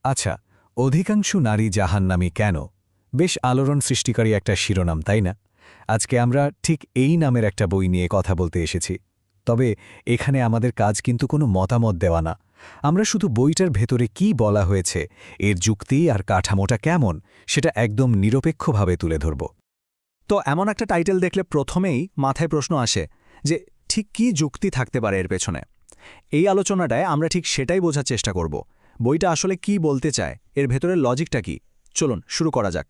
আচ্ছা, অধিকাংশ নারী জাহান্নামী কেন? বেশ আলোড়ন সৃষ্টিকারী একটা শিরোনাম, তাই না? আজকে আমরা ঠিক এই নামের একটা বই নিয়ে কথা বলতে এসেছি। তবে এখানে আমাদের কাজ কিন্তু কোনো মতামত দেওয়া না। আমরা শুধু বইটার ভেতরে কি বলা হয়েছে, এর যুক্তি আর কাঠামোটা কেমন, সেটা একদম নিরপেক্ষভাবে তুলে ধরব। তো এমন একটা টাইটেল দেখলে প্রথমেই মাথায় প্রশ্ন আসে যে ঠিক কী যুক্তি থাকতে পারে এর পেছনে। এই আলোচনাটায় আমরা ঠিক সেটাই বোঝার চেষ্টা করব। বইটা আসলে কি বলতে চায়, এর ভেতরের লজিকটা কি। চলুন শুরু করা যাক।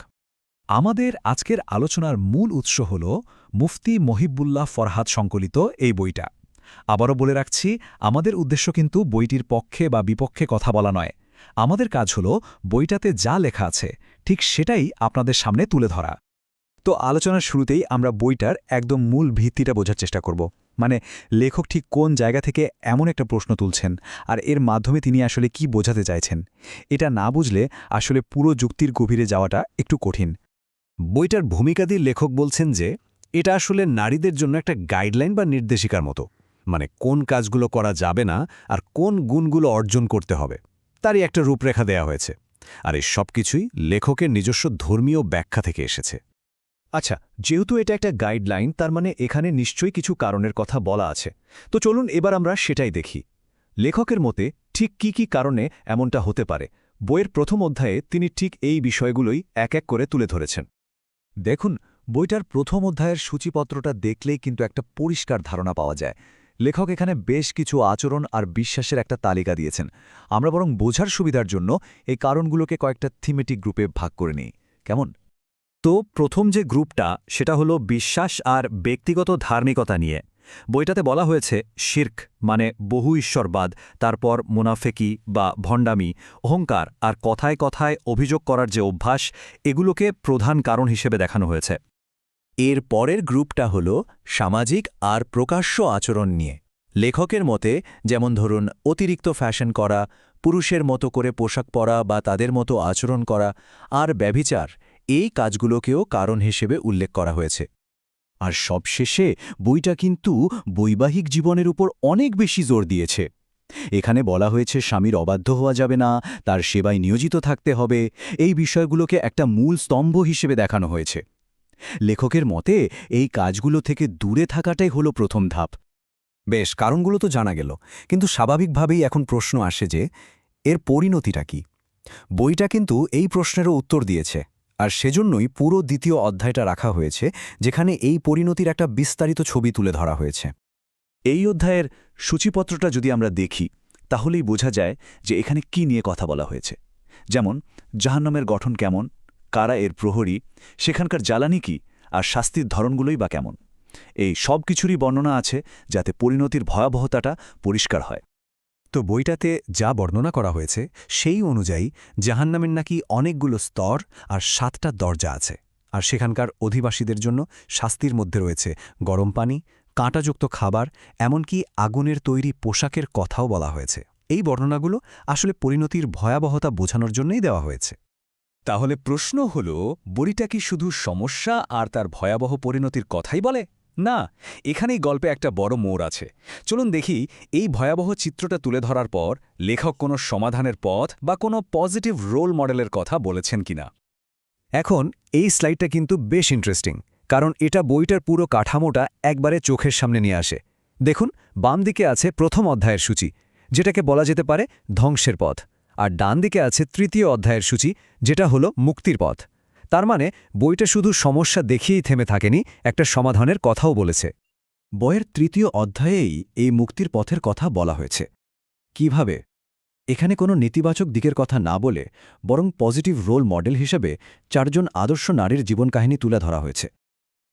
আমাদের আজকের আলোচনার মূল উৎস হল মুফতি মহিবুল্লাহ ফরহাদ সংকলিত এই বইটা। আবারও বলে রাখছি, আমাদের উদ্দেশ্য কিন্তু বইটির পক্ষে বা বিপক্ষে কথা বলা নয়। আমাদের কাজ হল বইটাতে যা লেখা আছে ঠিক সেটাই আপনাদের সামনে তুলে ধরা। তো আলোচনার শুরুতেই আমরা বইটার একদম মূল ভিত্তিটা বোঝার চেষ্টা করব। মানে লেখক ঠিক কোন জায়গা থেকে এমন একটা প্রশ্ন তুলছেন, আর এর মাধ্যমে তিনি আসলে কি বোঝাতে চাইছেন। এটা না বুঝলে আসলে পুরো যুক্তির গভীরে যাওয়াটা একটু কঠিন। বইটার ভূমিকা দিয়ে লেখক বলছেন যে এটা আসলে নারীদের জন্য একটা গাইডলাইন বা নির্দেশিকার মতো, মানে কোন কাজগুলো করা যাবে না আর কোন গুণগুলো অর্জন করতে হবে, তারই একটা রূপরেখা দেয়া হয়েছে। আর এই সব কিছুই লেখকের নিজস্ব ধর্মীয় ব্যাখ্যা থেকে এসেছে। আচ্ছা, যেহেতু এটা একটা গাইডলাইন, তার মানে এখানে নিশ্চয়ই কিছু কারণের কথা বলা আছে। তো চলুন এবার আমরা সেটাই দেখি। লেখকের মতে ঠিক কি কি কারণে এমনটা হতে পারে। বইয়ের প্রথম অধ্যায়ে তিনি ঠিক এই বিষয়গুলোই এক এক করে তুলে ধরেছেন। দেখুন, বইটার প্রথম অধ্যায়ের সূচিপত্রটা দেখলেই কিন্তু একটা পরিষ্কার ধারণা পাওয়া যায়। লেখক এখানে বেশ কিছু আচরণ আর বিশ্বাসের একটা তালিকা দিয়েছেন। আমরা বরং বোঝার সুবিধার জন্য এই কারণগুলোকে কয়েকটা থিমেটিক গ্রুপে ভাগ করে নিই। কেমন? তো প্রথম যে গ্রুপটা, সেটা হলো বিশ্বাস আর ব্যক্তিগত ধার্মিকতা নিয়ে। বইটাতে বলা হয়েছে শির্ক মানে বহু ঈশ্বরবাদ, তারপর মুনাফেকি বা ভণ্ডামি, অহংকার আর কথায় কথায় অভিযোগ করার যে অভ্যাস, এগুলোকে প্রধান কারণ হিসেবে দেখানো হয়েছে। এর পরের গ্রুপটা হল সামাজিক আর প্রকাশ্য আচরণ নিয়ে। লেখকের মতে যেমন ধরুন অতিরিক্ত ফ্যাশন করা, পুরুষের মতো করে পোশাক পরা বা তাদের মতো আচরণ করা, আর ব্যভিচার, এই কাজগুলোকেও কারণ হিসেবে উল্লেখ করা হয়েছে। আর সবশেষে বইটা কিন্তু বৈবাহিক জীবনের উপর অনেক বেশি জোর দিয়েছে। এখানে বলা হয়েছে স্বামীর অবাধ্য হওয়া যাবে না, তার সেবায় নিয়োজিত থাকতে হবে। এই বিষয়গুলোকে একটা মূল স্তম্ভ হিসেবে দেখানো হয়েছে। লেখকের মতে এই কাজগুলো থেকে দূরে থাকাটাই হলো প্রথম ধাপ। বেশ, কারণগুলো তো জানা গেল, কিন্তু স্বাভাবিকভাবেই এখন প্রশ্ন আসে যে এর পরিণতিটা কি। বইটা কিন্তু এই প্রশ্নেরও উত্তর দিয়েছে, আর সেজন্যই পুরো দ্বিতীয় অধ্যায়টা রাখা হয়েছে, যেখানে এই পরিণতির একটা বিস্তারিত ছবি তুলে ধরা হয়েছে। এই অধ্যায়ের সূচিপত্রটা যদি আমরা দেখি, তাহলেই বোঝা যায় যে এখানে কি নিয়ে কথা বলা হয়েছে। যেমন জাহান্নামের গঠন কেমন, কারা এর প্রহরী, সেখানকার জ্বালানি কি, আর শাস্তির ধরনগুলোই বা কেমন। এই সব কিছুরই বর্ণনা আছে, যাতে পরিণতির ভয়াবহতাটা পরিষ্কার হয়। তো বইটাতে যা বর্ণনা করা হয়েছে সেই অনুযায়ী জাহান্নামের নাকি অনেকগুলো স্তর আর 7টা দরজা আছে। আর সেখানকার অধিবাসীদের জন্য শাস্তির মধ্যে রয়েছে গরম পানি, কাঁটাযুক্ত খাবার, এমনকি আগুনের তৈরি পোশাকের কথাও বলা হয়েছে। এই বর্ণনাগুলো আসলে পরিণতির ভয়াবহতা বোঝানোর জন্যই দেওয়া হয়েছে। তাহলে প্রশ্ন হল, বইটা কি শুধু সমস্যা আর তার ভয়াবহ পরিণতির কথাই বলে? না, এখানেই গল্পে একটা বড় মোড় আছে। চলুন দেখি, এই ভয়াবহ চিত্রটা তুলে ধরার পর লেখক কোনো সমাধানের পথ বা কোনো পজিটিভ রোল মডেলের কথা বলেছেন কিনা। এখন এই স্লাইডটা কিন্তু বেশ ইন্টারেস্টিং, কারণ এটা বইটার পুরো কাঠামোটা একবারে চোখের সামনে নিয়ে আসে। দেখুন, বাম দিকে আছে প্রথম অধ্যায়ের সূচি, যেটাকে বলা যেতে পারে ধ্বংসের পথ, আর ডান দিকে আছে তৃতীয় অধ্যায়ের সূচি, যেটা হলো মুক্তির পথ। তার মানে বইটা শুধু সমস্যা দেখিয়েই থেমে থাকেনি, একটা সমাধানের কথাও বলেছে। বইয়ের তৃতীয় অধ্যায়েই এই মুক্তির পথের কথা বলা হয়েছে। কিভাবে? এখানে কোনো নেতিবাচক দিকের কথা না বলে বরং পজিটিভ রোল মডেল হিসেবে 4জন আদর্শ নারীর জীবনকাহিনী তুলে ধরা হয়েছে।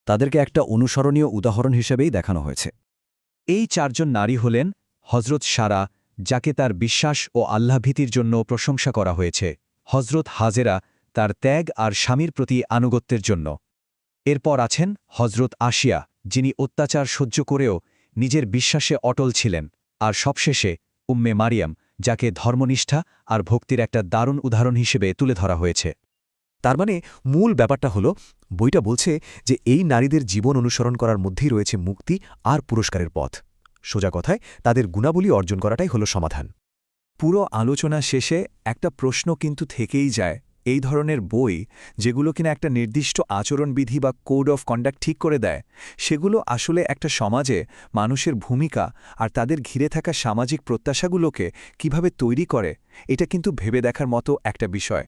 তাদেরকে একটা অনুসরণীয় উদাহরণ হিসেবেই দেখানো হয়েছে। এই 4জন নারী হলেন হজরত সারা, যাকে তার বিশ্বাস ও আল্লাহভীতির জন্য প্রশংসা করা হয়েছে; হজরত হাজেরা, তার ত্যাগ আর স্বামীর প্রতি আনুগত্যের জন্য; এরপর আছেন হজরত আসিয়া, যিনি অত্যাচার সহ্য করেও নিজের বিশ্বাসে অটল ছিলেন; আর সবশেষে উম্মে মারিয়াম, যাকে ধর্মনিষ্ঠা আর ভক্তির একটা দারুণ উদাহরণ হিসেবে তুলে ধরা হয়েছে। তার মানে মূল ব্যাপারটা হলো, বইটা বলছে যে এই নারীদের জীবন অনুসরণ করার মধ্যেই রয়েছে মুক্তি আর পুরস্কারের পথ। সোজা কথায় তাদের গুণাবলী অর্জন করাটাই হলো সমাধান। পুরো আলোচনা শেষে একটা প্রশ্ন কিন্তু থেকেই যায়, এই ধরনের বই যেগুলো কিনা একটা নির্দিষ্ট আচরণবিধি বা কোড অফ কন্ডাক্ট ঠিক করে দেয়, সেগুলো আসলে একটা সমাজে মানুষের ভূমিকা আর তাদের ঘিরে থাকা সামাজিক প্রত্যাশাগুলোকে কিভাবে তৈরি করে, এটা কিন্তু ভেবে দেখার মতো একটা বিষয়।